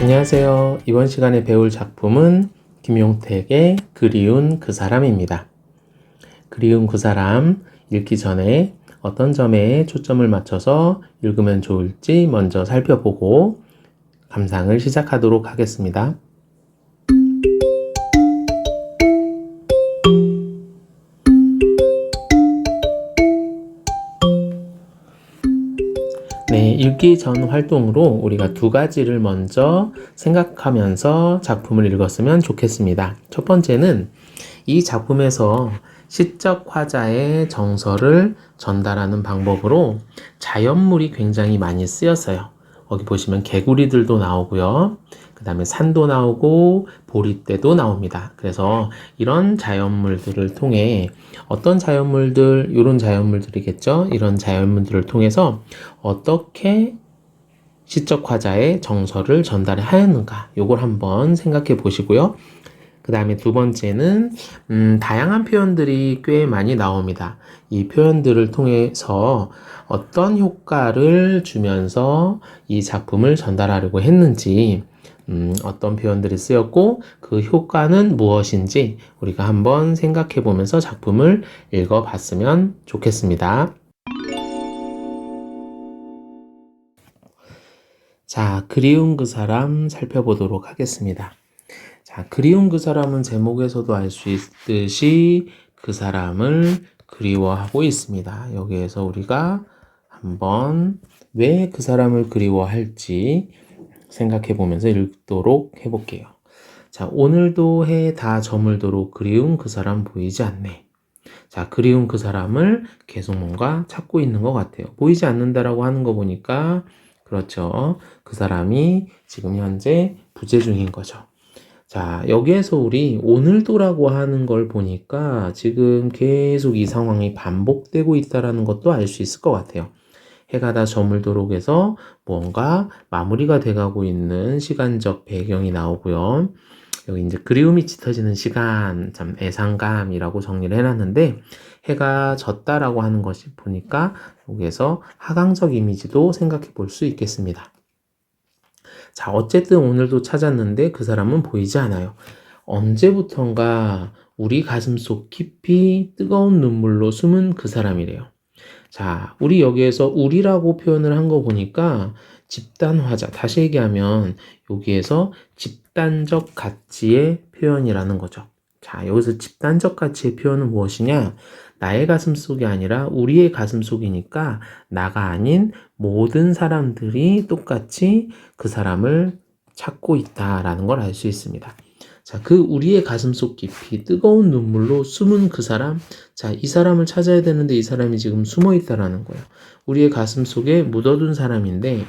안녕하세요. 이번 시간에 배울 작품은 김용택의 그리운 그 사람입니다. 그리운 그 사람 읽기 전에 어떤 점에 초점을 맞춰서 읽으면 좋을지 먼저 살펴보고 감상을 시작하도록 하겠습니다. 네, 읽기 전 활동으로 우리가 두 가지를 먼저 생각하면서 작품을 읽었으면 좋겠습니다. 첫 번째는 이 작품에서 시적 화자의 정서를 전달하는 방법으로 자연물이 굉장히 많이 쓰였어요. 거기 보시면 개구리들도 나오고요. 그 다음에 산도 나오고 보리떼도 나옵니다. 그래서 이런 자연물들을 통해 어떤 자연물들, 이런 자연물들이겠죠. 이런 자연물들을 통해서 어떻게 시적 화자의 정서를 전달하였는가, 요걸 한번 생각해 보시고요. 그 다음에 두 번째는 다양한 표현들이 꽤 많이 나옵니다. 이 표현들을 통해서 어떤 효과를 주면서 이 작품을 전달하려고 했는지, 어떤 표현들이 쓰였고 그 효과는 무엇인지 우리가 한번 생각해 보면서 작품을 읽어봤으면 좋겠습니다. 자, 그리운 그 사람 살펴보도록 하겠습니다. 자, 그리운 그 사람은 제목에서도 알 수 있듯이 그 사람을 그리워하고 있습니다. 여기에서 우리가 한번 왜 그 사람을 그리워할지 생각해 보면서 읽도록 해볼게요. 자, 오늘도 해 다 저물도록 그리운 그 사람 보이지 않네. 자, 그리운 그 사람을 계속 뭔가 찾고 있는 것 같아요. 보이지 않는다라고 하는 거 보니까 그렇죠. 그 사람이 지금 현재 부재 중인 거죠. 자, 여기에서 우리 오늘도라고 하는 걸 보니까 지금 계속 이 상황이 반복되고 있다는 것도 알 수 있을 것 같아요. 해가 다 저물도록 해서 뭔가 마무리가 돼가고 있는 시간적 배경이 나오고요. 여기 이제 그리움이 짙어지는 시간, 참 애상감이라고 정리를 해놨는데 해가 졌다라고 하는 것이 보니까 여기에서 하강적 이미지도 생각해 볼 수 있겠습니다. 자, 어쨌든 오늘도 찾았는데 그 사람은 보이지 않아요. 언제부턴가 우리 가슴속 깊이 뜨거운 눈물로 숨은 그 사람이래요. 자, 우리 여기에서 우리라고 표현을 한 거 보니까 집단화자, 다시 얘기하면 여기에서 집단적 가치의 표현이라는 거죠. 자, 여기서 집단적 가치의 표현은 무엇이냐? 나의 가슴 속이 아니라 우리의 가슴 속이니까 나가 아닌 모든 사람들이 똑같이 그 사람을 찾고 있다라는 걸 알 수 있습니다. 자, 그 우리의 가슴속 깊이 뜨거운 눈물로 숨은 그 사람, 자, 이 사람을 찾아야 되는데 이 사람이 지금 숨어 있다라는 거예요. 우리의 가슴속에 묻어둔 사람인데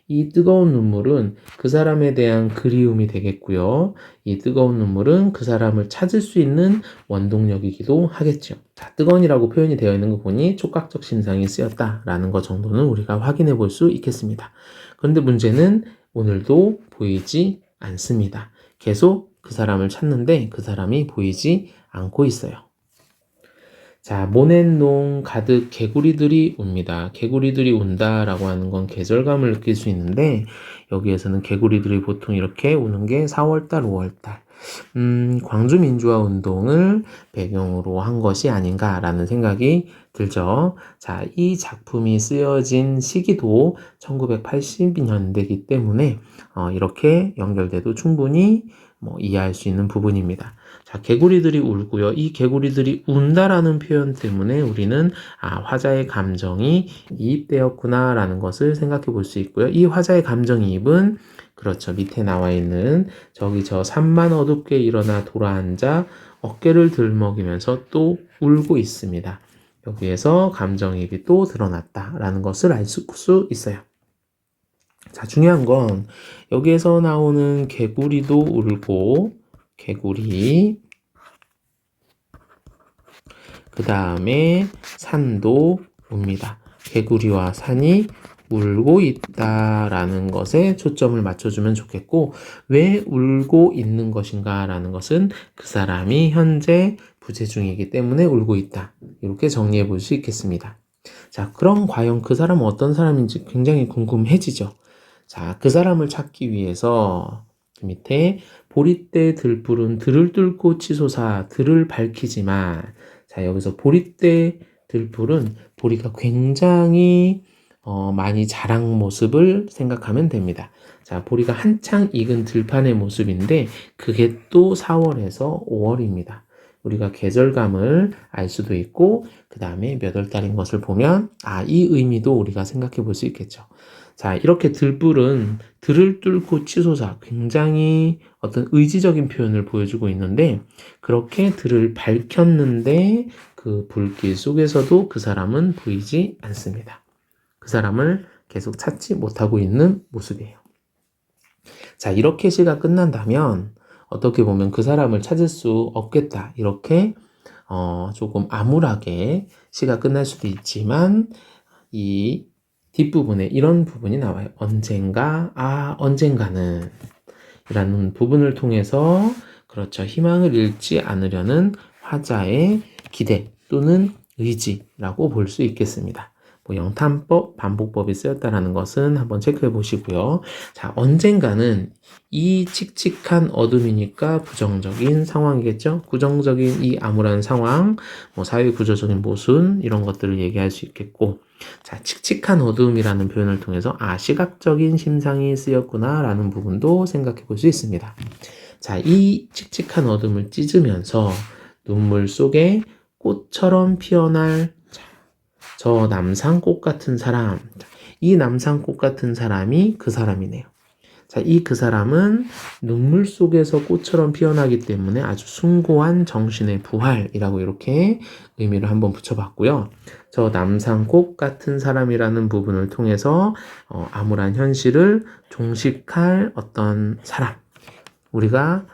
이 뜨거운 눈물은 그 사람에 대한 그리움이 되겠고요. 이 뜨거운 눈물은 그 사람을 찾을 수 있는 원동력이기도 하겠죠. 자, 뜨거운이라고 표현이 되어 있는 거 보니 촉각적 신상이 쓰였다라는 것 정도는 우리가 확인해 볼 수 있겠습니다. 그런데 문제는 오늘도 보이지 않습니다. 계속 그 사람을 찾는데 그 사람이 보이지 않고 있어요. 자, 모넷농 가득 개구리들이 웁니다. 개구리들이 운다라고 하는 건 계절감을 느낄 수 있는데 여기에서는 개구리들이 보통 이렇게 우는 게 4월달, 5월달. 광주 민주화 운동을 배경으로 한 것이 아닌가라는 생각이 들죠. 자, 이 작품이 쓰여진 시기도 1980년대이기 때문에 이렇게 연결돼도 충분히 이해할 수 있는 부분입니다. 자, 개구리들이 울고요. 이 개구리들이 운다라는 표현 때문에 우리는 화자의 감정이 이입되었구나라는 것을 생각해 볼 수 있고요. 이 화자의 감정이입은 그렇죠. 밑에 나와 있는 저기 저 산만 어둡게 일어나 돌아앉아 어깨를 들먹이면서 또 울고 있습니다. 여기에서 감정이입이 또 드러났다라는 것을 알 수 있어요. 자, 중요한 건 여기에서 나오는 개구리도 울고 개구리, 그 다음에 산도 웁니다. 개구리와 산이 울고 있다라는 것에 초점을 맞춰주면 좋겠고, 왜 울고 있는 것인가 라는 것은 그 사람이 현재 부재 중이기 때문에 울고 있다. 이렇게 정리해 볼 수 있겠습니다. 자, 그럼 과연 그 사람은 어떤 사람인지 굉장히 궁금해지죠. 자, 그 사람을 찾기 위해서 그 밑에 보릿대 들불은 들을 뚫고 치솟아 들을 밝히지만, 자, 여기서 보릿대 들불은 보리가 굉장히 많이 자란 모습을 생각하면 됩니다. 자, 보리가 한창 익은 들판의 모습인데 그게 또 4월에서 5월입니다. 우리가 계절감을 알 수도 있고 그 다음에 몇 월 달인 것을 보면 이 의미도 우리가 생각해 볼 수 있겠죠. 자, 이렇게 들불은 들을 뚫고 치솟아 굉장히 어떤 의지적인 표현을 보여주고 있는데 그렇게 들을 밝혔는데 그 불길 속에서도 그 사람은 보이지 않습니다. 그 사람을 계속 찾지 못하고 있는 모습이에요. 자, 이렇게 시가 끝난다면 어떻게 보면 그 사람을 찾을 수 없겠다. 이렇게 조금 암울하게 시가 끝날 수도 있지만 이 뒷부분에 이런 부분이 나와요. 언젠가는 이라는 부분을 통해서 그렇죠. 희망을 잃지 않으려는 화자의 기대 또는 의지라고 볼 수 있겠습니다. 뭐 영탄법, 반복법이 쓰였다는 것은 한번 체크해 보시고요. 자, 언젠가는 이 칙칙한 어둠이니까 부정적인 상황이겠죠. 부정적인 이 암울한 상황, 뭐 사회 구조적인 모순 이런 것들을 얘기할 수 있겠고, 자, 칙칙한 어둠이라는 표현을 통해서 시각적인 심상이 쓰였구나 라는 부분도 생각해 볼 수 있습니다. 자, 이 칙칙한 어둠을 찢으면서 눈물 속에 꽃처럼 피어날 저 남산꽃 같은 사람, 이 남산꽃 같은 사람이 그 사람이네요. 자, 그 사람은 눈물 속에서 꽃처럼 피어나기 때문에 아주 숭고한 정신의 부활이라고 이렇게 의미를 한번 붙여봤고요. 저 남산꽃 같은 사람이라는 부분을 통해서 암울한 현실을 종식할 어떤 사람, 우리가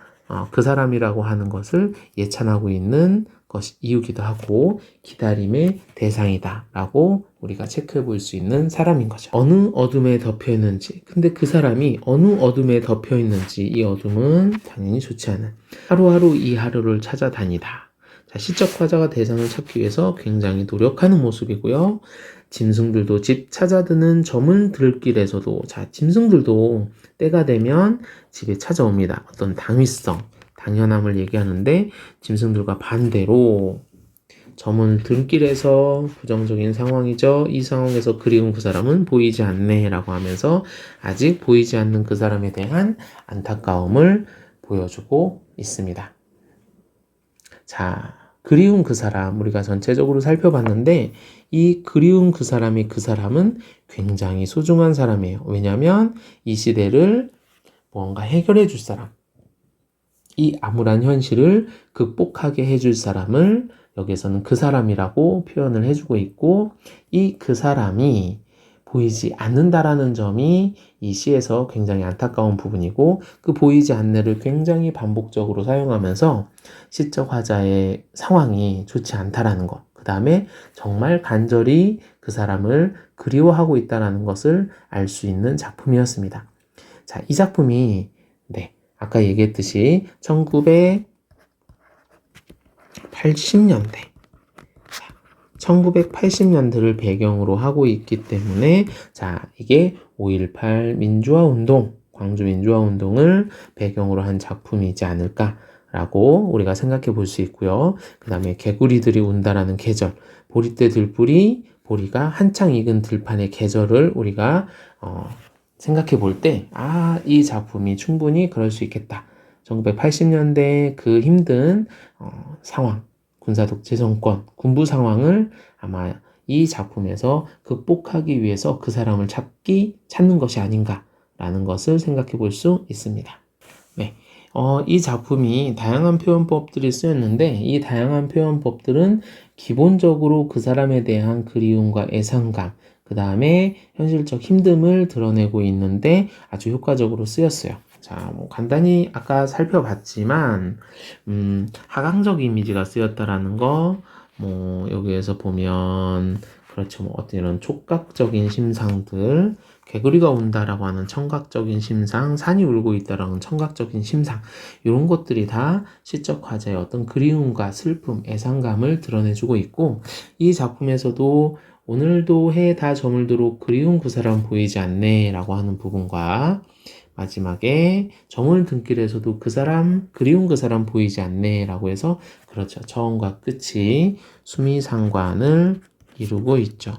그 사람이라고 하는 것을 예찬하고 있는 것이 이유기도 하고 기다림의 대상이다 라고 우리가 체크해 볼 수 있는 사람인 거죠. 어느 어둠에 덮여 있는지, 근데 그 사람이 어느 어둠에 덮여 있는지 이 어둠은 당연히 좋지 않은 하루하루 이 하루를 찾아다니다. 자, 시적 화자가 대상을 찾기 위해서 굉장히 노력하는 모습이고요. 짐승들도 집 찾아드는 저물 들길에서도, 자, 짐승들도 때가 되면 집에 찾아옵니다. 어떤 당위성, 당연함을 얘기하는데 짐승들과 반대로 저물 들길에서 부정적인 상황이죠. 이 상황에서 그리운 그 사람은 보이지 않네 라고 하면서 아직 보이지 않는 그 사람에 대한 안타까움을 보여주고 있습니다. 자, 그리운 그 사람 우리가 전체적으로 살펴봤는데 이 그리운 그 사람은 굉장히 소중한 사람이에요. 왜냐하면 이 시대를 뭔가 해결해 줄 사람, 이 암울한 현실을 극복하게 해줄 사람을 여기서는 그 사람이라고 표현을 해주고 있고 이 그 사람이 보이지 않는다라는 점이 이 시에서 굉장히 안타까운 부분이고 그 보이지 않는를 굉장히 반복적으로 사용하면서 시적 화자의 상황이 좋지 않다라는 것, 그 다음에 정말 간절히 그 사람을 그리워하고 있다는 것을 알 수 있는 작품이었습니다. 자, 이 작품이 아까 얘기했듯이 1980년대를 배경으로 하고 있기 때문에 자, 이게 5.18 민주화운동, 광주 민주화운동을 배경으로 한 작품이지 않을까라고 우리가 생각해 볼 수 있고요. 그 다음에 개구리들이 운다라는 계절, 보릿대 들불이 보리가 한창 익은 들판의 계절을 우리가 생각해 볼 때, 이 작품이 충분히 그럴 수 있겠다. 1980년대 그 힘든 상황, 군사독재 정권, 군부 상황을 아마 이 작품에서 극복하기 위해서 그 사람을 찾는 것이 아닌가라는 것을 생각해 볼 수 있습니다. 네. 이 작품이 다양한 표현법들이 쓰였는데 이 다양한 표현법들은 기본적으로 그 사람에 대한 그리움과 애상감, 그 다음에 현실적 힘듦을 드러내고 있는데 아주 효과적으로 쓰였어요. 자, 뭐 간단히 아까 살펴봤지만 하강적 이미지가 쓰였다라는 거, 뭐 여기에서 보면 그렇죠. 뭐 어떤 이런 촉각적인 심상들, 개구리가 운다라고 하는 청각적인 심상, 산이 울고 있다라는 청각적인 심상, 이런 것들이 다 시적 화자의 어떤 그리움과 슬픔, 애상감을 드러내주고 있고 이 작품에서도 오늘도 해 다 저물도록 그리운 그 사람 보이지 않네 라고 하는 부분과 마지막에 저물 등길에서도 그 사람, 그리운 그 사람 보이지 않네 라고 해서 그렇죠. 처음과 끝이 수미상관을 이루고 있죠.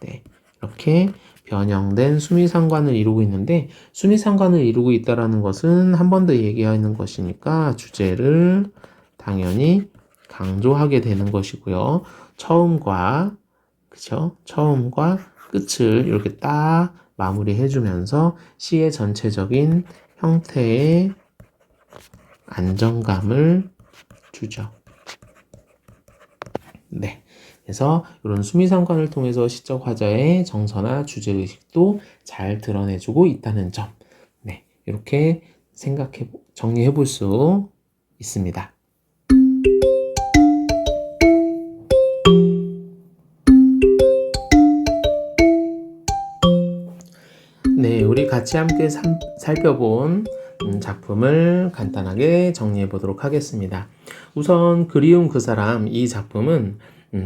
네, 이렇게 변형된 수미상관을 이루고 있는데 수미상관을 이루고 있다라는 것은 한 번 더 얘기하는 것이니까 주제를 당연히 강조하게 되는 것이고요. 처음과 그쵸? 처음과 끝을 이렇게 딱 마무리해 주면서 시의 전체적인 형태의 안정감을 주죠. 네. 그래서 이런 수미상관을 통해서 시적 화자의 정서나 주제의식도 잘 드러내주고 있다는 점. 네. 이렇게 정리해 볼 수 있습니다. 네, 우리 같이 함께 살펴본 작품을 간단하게 정리해 보도록 하겠습니다. 우선 그리운 그 사람, 이 작품은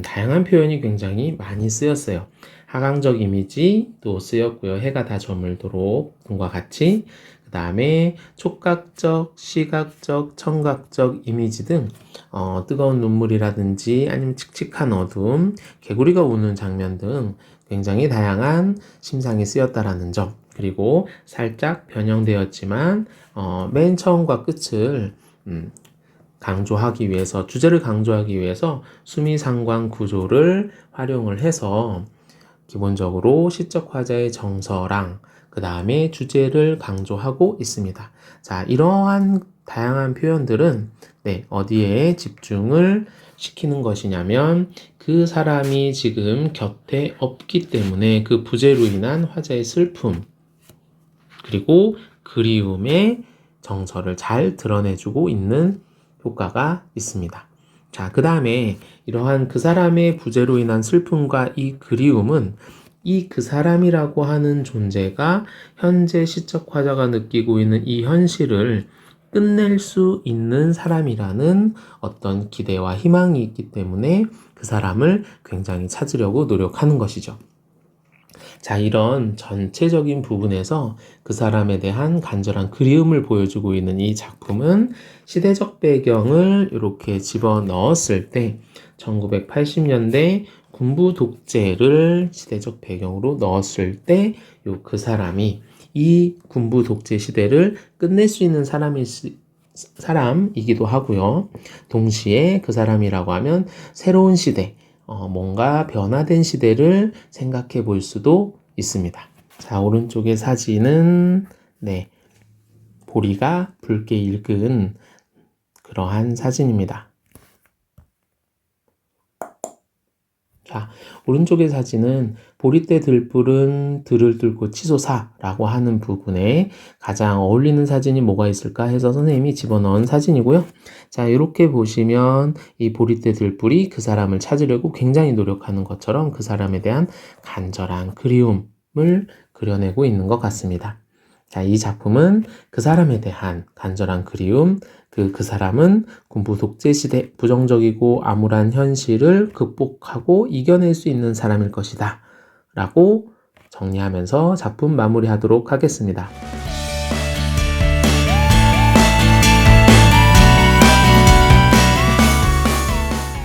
다양한 표현이 굉장히 많이 쓰였어요. 하강적 이미지도 쓰였고요. 해가 다 저물도록 등과 같이 그 다음에 촉각적, 시각적, 청각적 이미지 등 뜨거운 눈물이라든지 아니면 칙칙한 어둠, 개구리가 우는 장면 등 굉장히 다양한 심상이 쓰였다라는 점, 그리고 살짝 변형되었지만 맨 처음과 끝을 강조하기 위해서, 주제를 강조하기 위해서 수미상관 구조를 활용을 해서 기본적으로 시적 화자의 정서랑 그 다음에 주제를 강조하고 있습니다. 자, 이러한 다양한 표현들은 어디에 집중을 시키는 것이냐면 그 사람이 지금 곁에 없기 때문에 그 부재로 인한 화자의 슬픔 그리고 그리움의 정서를 잘 드러내주고 있는 효과가 있습니다. 자, 그 다음에 이러한 그 사람의 부재로 인한 슬픔과 이 그리움은 이 그 사람이라고 하는 존재가 현재 시적 화자가 느끼고 있는 이 현실을 끝낼 수 있는 사람이라는 어떤 기대와 희망이 있기 때문에 그 사람을 굉장히 찾으려고 노력하는 것이죠. 자, 이런 전체적인 부분에서 그 사람에 대한 간절한 그리움을 보여주고 있는 이 작품은 시대적 배경을 이렇게 집어 넣었을 때 1980년대 군부 독재를 시대적 배경으로 넣었을 때 그 사람이 이 군부 독재 시대를 끝낼 수 있는 사람이기도 하고요. 동시에 그 사람이라고 하면 새로운 시대, 뭔가 변화된 시대를 생각해 볼 수도 있습니다. 자, 오른쪽의 사진은 보리가 붉게 익은 그러한 사진입니다. 자, 오른쪽의 사진은 보리때 들불은 들을 뚫고 치솟아라고 하는 부분에 가장 어울리는 사진이 뭐가 있을까 해서 선생님이 집어넣은 사진이고요. 자, 이렇게 보시면 이 보리때 들불이 그 사람을 찾으려고 굉장히 노력하는 것처럼 그 사람에 대한 간절한 그리움을 그려내고 있는 것 같습니다. 자, 이 작품은 그 사람에 대한 간절한 그리움, 그 사람은 군부 독재 시대 부정적이고 암울한 현실을 극복하고 이겨낼 수 있는 사람일 것이다 라고 정리하면서 작품 마무리하도록 하겠습니다.